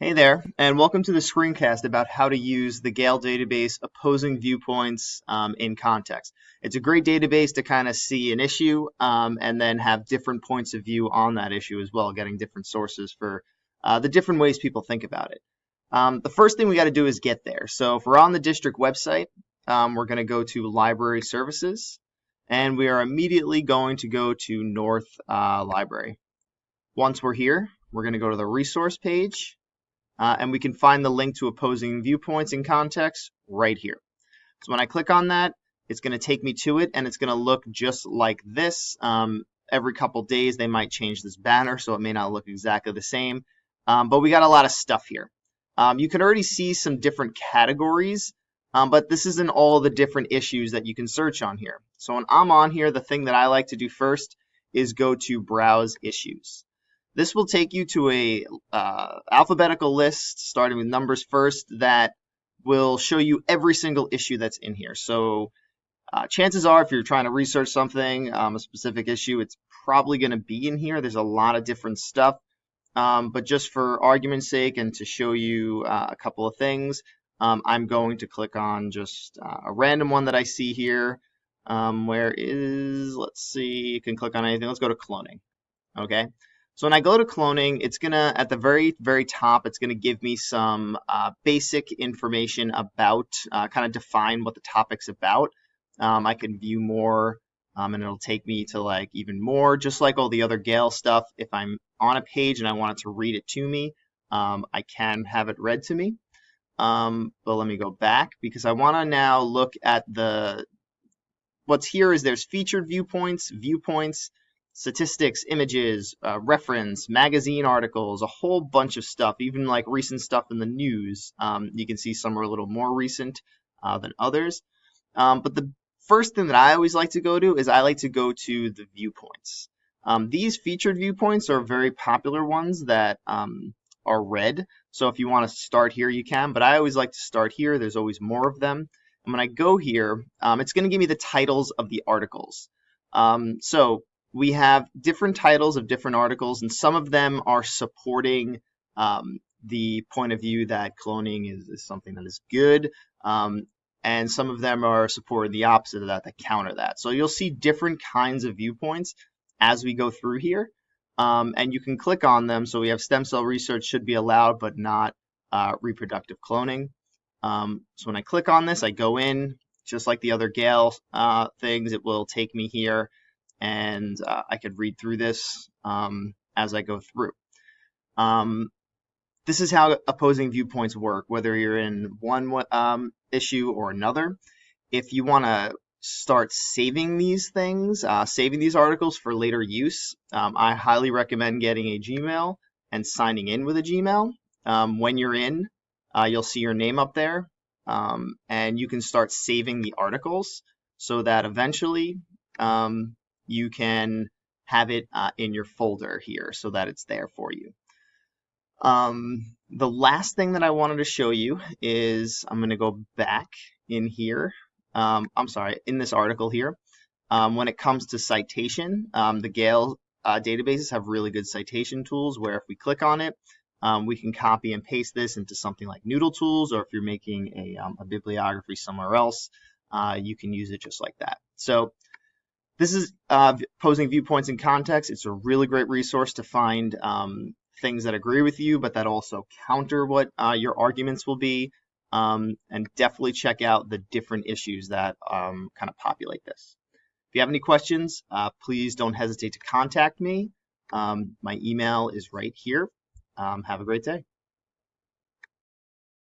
Hey there, and welcome to the screencast about how to use the Gale database opposing viewpoints in context. It's a great database to kind of see an issue and then have different points of view on that issue as well, getting different sources for the different ways people think about it. The first thing we got to do is get there. So if we're on the district website, we're going to go to Library Services, and we are immediately going to go to North Library. Once we're here, we're going to go to the resource page. And we can find the link to opposing viewpoints in context right here. So when I click on that, it's going to take me to it, and it's going to look just like this. Every couple days, they might change this banner, so it may not look exactly the same. But we got a lot of stuff here. You can already see some different categories, but this isn't all the different issues that you can search on here. So when I'm on here, the thing that I like to do first is go to Browse Issues. This will take you to a alphabetical list, starting with numbers first, that will show you every single issue that's in here. So chances are, if you're trying to research something, a specific issue, it's probably going to be in here. There's a lot of different stuff. But just for argument's sake and to show you a couple of things, I'm going to click on just a random one that I see here. Let's see, you can click on anything. Let's go to cloning. Okay. So when I go to cloning, it's going to, at the very, very top, it's going to give me some basic information about, kind of define what the topic's about. I can view more, and it'll take me to like even more, just like all the other Gale stuff. If I'm on a page and I want it to read it to me, I can have it read to me. But let me go back because I want to now look at what's here is there's featured viewpoints, statistics, images, reference, magazine articles, a whole bunch of stuff, even like recent stuff in the news. You can see some are a little more recent than others. But the first thing that I always like to go to is I like to go to the viewpoints. These featured viewpoints are very popular ones that are read. So if you want to start here, you can. But I always like to start here. There's always more of them. And when I go here, it's going to give me the titles of the articles. So we have different titles of different articles, and some of them are supporting the point of view that cloning is something that is good, and some of them are supporting the opposite of that counter that. So you'll see different kinds of viewpoints as we go through here, and you can click on them. So we have stem cell research should be allowed, but not reproductive cloning. So when I click on this, I go in, just like the other Gale things, it will take me here. And I could read through this as I go through. This is how opposing viewpoints work, whether you're in one issue or another. If you want to start saving these things, saving these articles for later use, I highly recommend getting a Gmail and signing in with a Gmail. When you're in, you'll see your name up there, and you can start saving the articles so that eventually you can have it in your folder here so that it's there for you. The last thing that I wanted to show you is I'm going to go back in here. In this article here. When it comes to citation, the Gale databases have really good citation tools where if we click on it, we can copy and paste this into something like Noodle Tools, or if you're making a bibliography somewhere else, you can use it just like that. So this is opposing viewpoints in context. It's a really great resource to find things that agree with you, but that also counter what your arguments will be. And definitely check out the different issues that kind of populate this. If you have any questions, please don't hesitate to contact me. My email is right here. Have a great day.